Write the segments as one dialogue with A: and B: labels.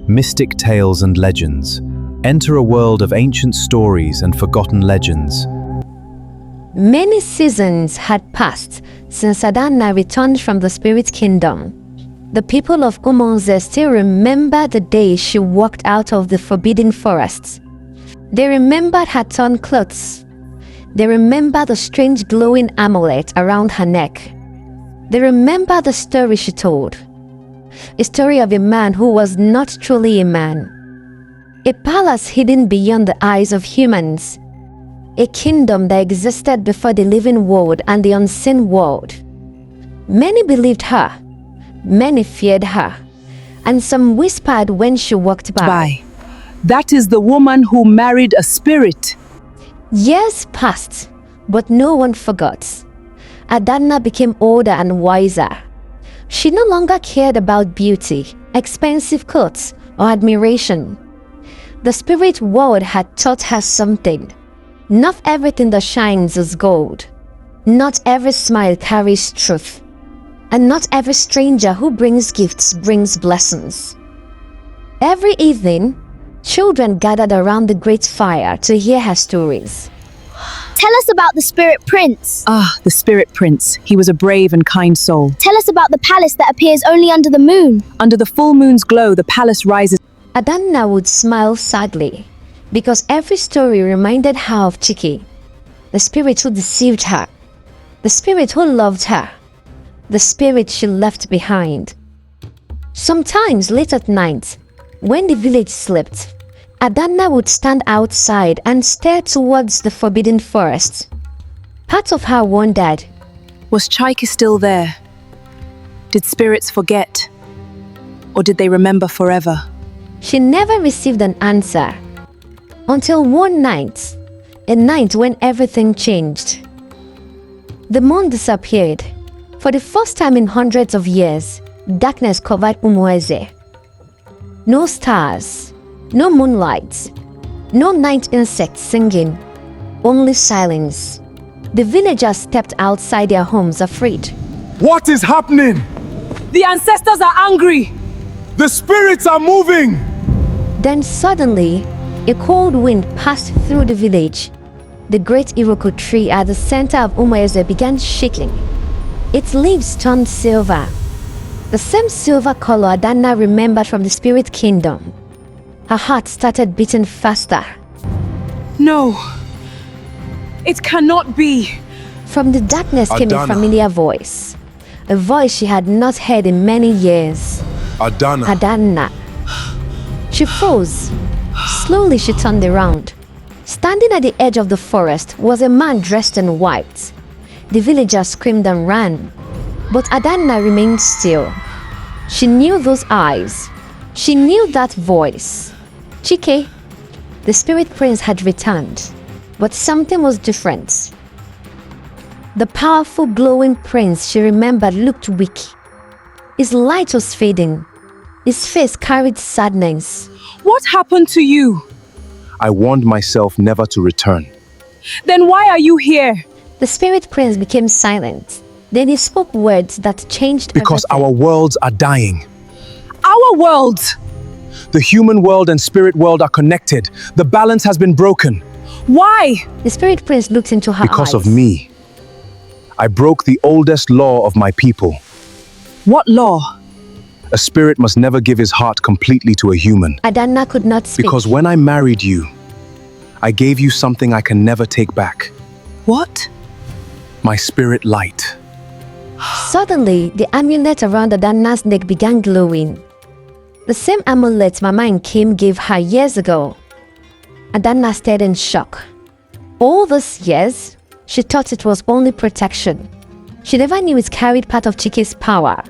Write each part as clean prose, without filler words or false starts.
A: mystic tales and legends. Enter a world of ancient stories and forgotten legends.
B: Many seasons had passed since Adanna returned from the spirit kingdom. The people of Umonze still remember the day she walked out of the forbidden forest. They remembered her torn clothes. They remember the strange glowing amulet around her neck. They remember the story she told. A story of a man who was not truly a man. A palace hidden beyond the eyes of humans. A kingdom that existed before the living world and the unseen world. Many believed her. Many feared her. And some whispered when she walked by.
C: That is the woman who married a spirit.
B: Years passed, but no one forgot. Adanna became older and wiser. She no longer cared about beauty, expensive clothes, or admiration. The spirit world had taught her something. Not everything that shines is gold. Not every smile carries truth. And not every stranger who brings gifts brings blessings. Every evening, children gathered around the great fire to hear her stories.
D: Tell us about the Spirit Prince.
C: The Spirit Prince. He was a brave and kind soul.
D: Tell us about the palace that appears only under the moon.
C: Under the full moon's glow, the palace rises.
B: Adanna would smile sadly, because every story reminded her of Chike, the spirit who deceived her, the spirit who loved her, the spirit she left behind. Sometimes late at night, when the village slept, Adanna would stand outside and stare towards the forbidden forest. Part of her wondered,
C: Was Chike still there? Did spirits forget? Or did they remember forever?
B: She never received an answer. Until one night, a night when everything changed. The moon disappeared. For the first time in hundreds of years, darkness covered Umonze. No stars, no moonlight, no night insects singing, only silence. The villagers stepped outside their homes afraid.
E: What is happening?
C: The ancestors are angry!
E: The spirits are moving!
B: Then suddenly, a cold wind passed through the village. The great Iroko tree at the center of Umonze began shaking. Its leaves turned silver. The same silver color Adanna remembered from the spirit kingdom. Her heart started beating faster.
C: No. It cannot be.
B: From the darkness came a
E: Adanna.
B: familiar voice. A voice she had not heard in many years.
E: Adanna.
B: Adanna. She froze. Slowly she turned around. Standing at the edge of the forest was a man dressed in white. The villagers screamed and ran. But Adanna remained still. She knew those eyes. She knew that voice. Chike, the spirit prince, had returned. But something was different. The powerful glowing prince she remembered looked weak. His light was fading. His face carried sadness.
C: What happened to you?
A: I warned myself never to return.
C: Then why are you here?
B: The spirit prince became silent. Then he spoke words that changed
A: Because
B: everything.
A: our worlds are dying.
C: Our world!
A: The human world and spirit world are connected. The balance has been broken.
C: Why?
B: The spirit prince looked into her
A: Because
B: eyes.
A: of me. I broke the oldest law of my people.
C: What law?
A: A spirit must never give his heart completely to a human.
B: Adanna could not speak.
A: Because when I married you, I gave you something I can never take back.
C: What?
A: My spirit light.
B: Suddenly, the amulet around Adanna's neck began glowing. The same amulet Mama and Kim gave her years ago. Adanna stared in shock. All these years, she thought it was only protection. She never knew it carried part of Chike's power.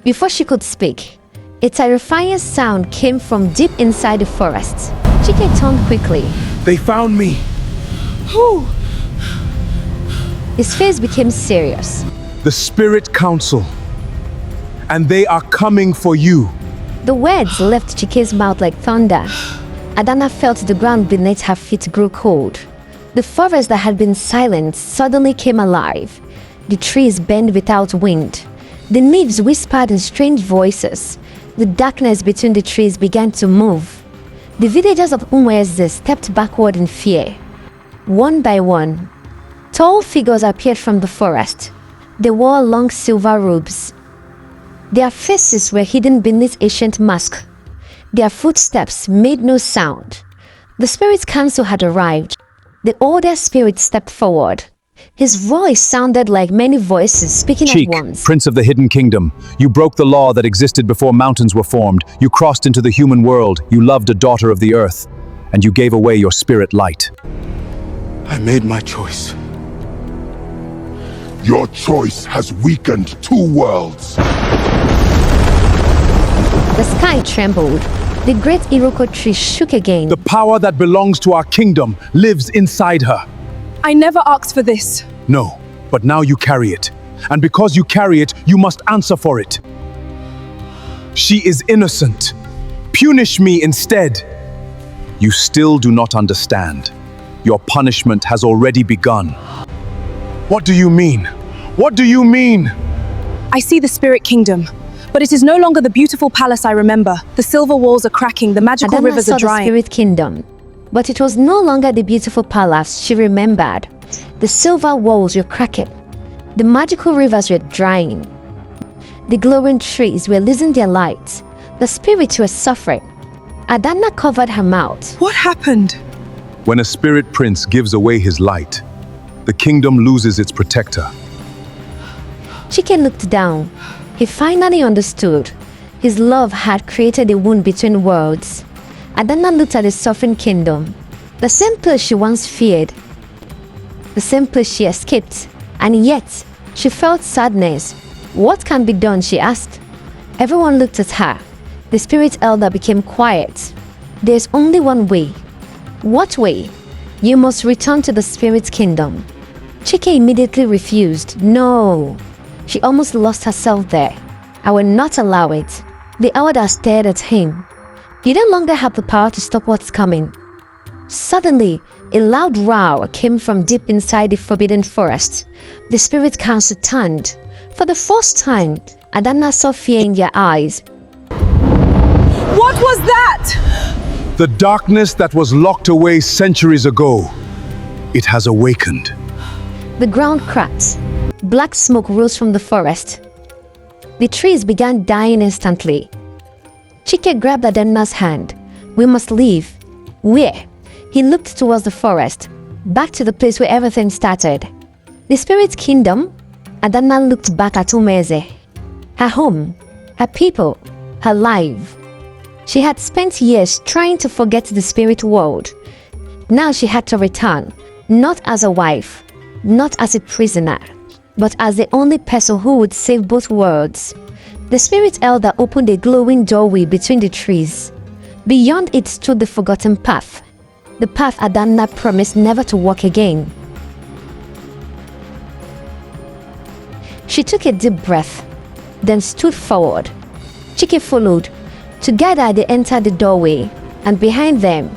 B: Before she could speak, a terrifying sound came from deep inside the forest. Chike turned quickly.
E: They found me.
C: Who?
B: His face became serious.
E: The Spirit Council. And they are coming for you.
B: The words left Chike's mouth like thunder. Adanna felt the ground beneath her feet grow cold. The forest that had been silent suddenly came alive. The trees bent without wind. The leaves whispered in strange voices. The darkness between the trees began to move. The villagers of Umweze stepped backward in fear. One by one, tall figures appeared from the forest. They wore long silver robes. Their faces were hidden beneath ancient masks. Their footsteps made no sound. The spirit council had arrived. The oldest spirit stepped forward. His voice sounded like many voices speaking
A: Chike,
B: at once.
A: Prince of the Hidden Kingdom, you broke the law that existed before mountains were formed. You crossed into the human world. You loved a daughter of the earth, and you gave away your spirit light.
E: I made my choice.
F: Your choice has weakened two worlds.
B: The sky trembled. The great Iroko tree shook again.
E: The power that belongs to our kingdom lives inside her.
C: I never asked for this.
E: No, but now you carry it. And because you carry it, you must answer for it. She is innocent. Punish me instead.
A: You still do not understand. Your punishment has already begun.
E: What do you mean? What do you mean?
C: I see the spirit kingdom, but it is no longer the beautiful palace I remember. The silver walls are cracking, the magical
B: Adanna
C: rivers
B: saw
C: are
B: the
C: drying.
B: spirit kingdom, but it was no longer the beautiful palace she remembered. The silver walls were cracking. The magical rivers were drying. The glowing trees were losing their light. The spirits were suffering. Adanna covered her mouth.
C: What happened?
A: When a spirit prince gives away his light, the kingdom loses its protector.
B: Chike looked down. He finally understood. His love had created a wound between worlds. Adanna looked at the suffering kingdom. The same place she once feared. The same place she escaped. And yet, she felt sadness. What can be done, she asked. Everyone looked at her. The spirit elder became quiet. There's only one way. What way? You must return to the spirit kingdom. Chike immediately refused. No. She almost lost herself there. I will not allow it. The elder stared at him. You no longer have the power to stop what's coming. Suddenly, a loud roar came from deep inside the forbidden forest. The spirit council turned. For the first time, Adanna saw fear in their eyes.
C: What was that?
E: The darkness that was locked away centuries ago. It has awakened.
B: The ground cracked. Black smoke rose from the forest. The trees began dying instantly. Chike grabbed Adanna's hand. We must leave. Where? He looked towards the forest, back to the place where everything started. The spirit kingdom. Adanna looked back at Umweze. Her home, her people, her life. She had spent years trying to forget the spirit world. Now she had to return, not as a wife, not as a prisoner, but as the only person who would save both worlds. The spirit elder opened a glowing doorway between the trees. Beyond it stood the forgotten path, the path Adanna promised never to walk again. She took a deep breath, then stood forward. Chike followed. Together they entered the doorway, and behind them,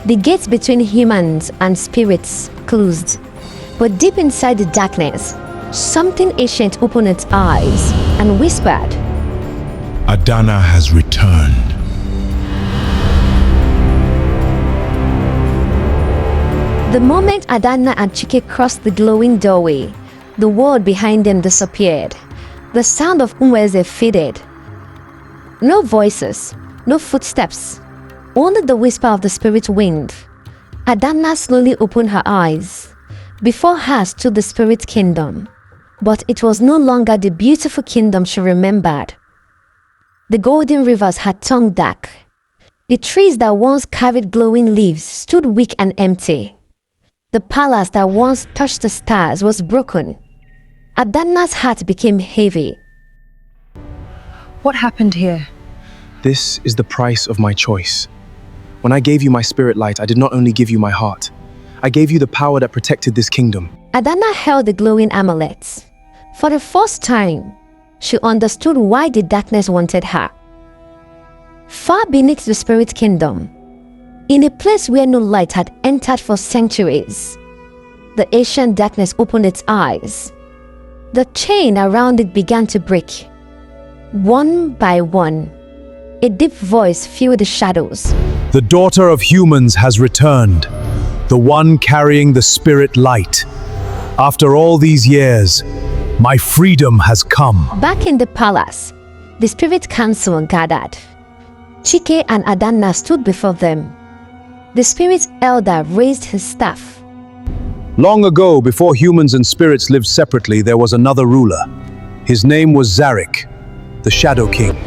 B: the gates between humans and spirits closed. But deep inside the darkness, something ancient opened its eyes and whispered,
F: Adanna has returned.
B: The moment Adanna and Chike crossed the glowing doorway, the world behind them disappeared. The sound of Umweze faded. No voices, no footsteps, only the whisper of the spirit wind. Adanna slowly opened her eyes. Before her stood the spirit kingdom, but it was no longer the beautiful kingdom she remembered. The golden rivers had turned dark. The trees that once carried glowing leaves stood weak and empty. The palace that once touched the stars was broken. Adanna's heart became heavy.
C: What happened here?
G: This is the price of my choice. When I gave you my spirit light, I did not only give you my heart. I gave you the power that protected this kingdom.
B: Adanna held the glowing amulet. For the first time, she understood why the darkness wanted her. Far beneath the spirit kingdom, in a place where no light had entered for centuries, the ancient darkness opened its eyes. The chain around it began to break. One by one, A deep voice filled the shadows.
A: The daughter of humans has returned, the one carrying the spirit light. After all these years, my freedom has come.
B: Back in the palace, the spirit council gathered. Chike and Adanna stood before them. The spirit elder raised his staff.
A: Long ago, before humans and spirits lived separately, there was another ruler. His name was Zarek, the Shadow King.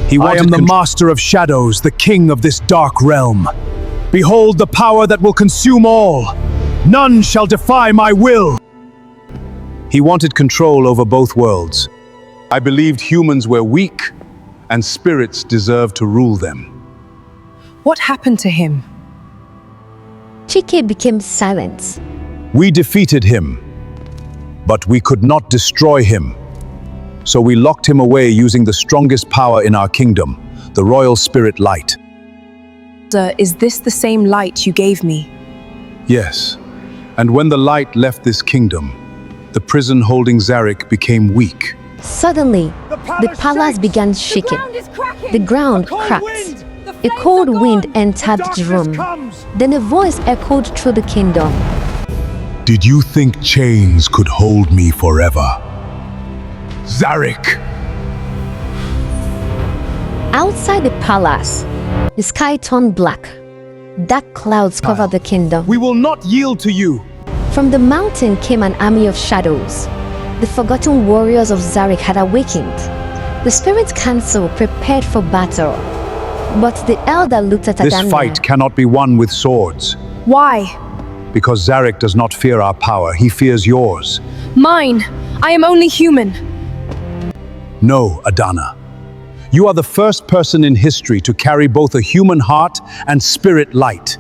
A: I am the master of shadows, the king of this dark realm. Behold the power that will consume all. None shall defy my will. He wanted control over both worlds. I believed humans were weak and spirits deserved to rule them.
C: What happened to him?
B: Chike became silent.
A: We defeated him, but we could not destroy him. So we locked him away using the strongest power in our kingdom, the royal spirit light.
C: Sir, is this the same light you gave me?
A: Yes, and when the light left this kingdom, the prison holding Zarek became weak.
B: Suddenly, the palace began shaking. The ground cracked. A cold wind entered the room. Then a voice echoed through the kingdom.
F: Did you think chains could hold me forever? Zarek!
B: Outside the palace, the sky turned black. Dark clouds covered the kingdom.
E: We will not yield to you.
B: From the mountain came an army of shadows. The forgotten warriors of Zarek had awakened. The spirit council prepared for battle. But the elder looked at Adanna.
A: This fight cannot be won with swords.
C: Why?
A: Because Zarek does not fear our power, he fears yours.
C: Mine! I am only human.
A: No, Adanna. You are the first person in history to carry both a human heart and spirit light.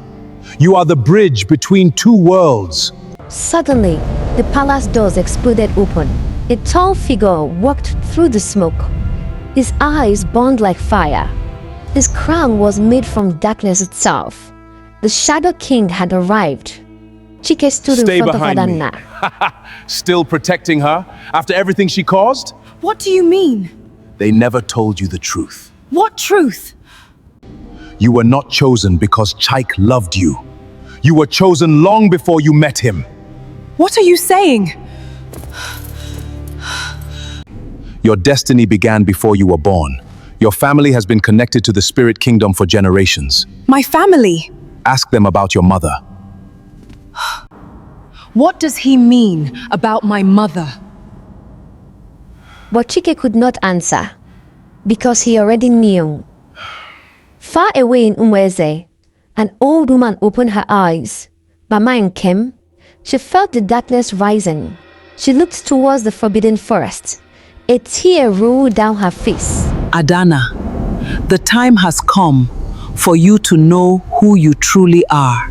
A: You are the bridge between two worlds.
B: Suddenly, the palace doors exploded open. A tall figure walked through the smoke. His eyes burned like fire. His crown was made from darkness itself. The Shadow King had arrived. Chike stood in front of Adanna.
E: Still protecting her after everything she caused?
C: What do you mean?
A: They never told you the truth.
C: What truth?
A: You were not chosen because Chike loved you. You were chosen long before you met him.
C: What are you saying?
A: Your destiny began before you were born. Your family has been connected to the spirit kingdom for generations.
C: My family?
A: Ask them about your mother.
C: What does he mean about my mother?
B: But Chike could not answer, because he already knew. Far away in Umweze, an old woman opened her eyes. Mama and Kim, she felt the darkness rising. She looked towards the forbidden forest. A tear rolled down her face.
H: Adanna, the time has come for you to know who you truly are.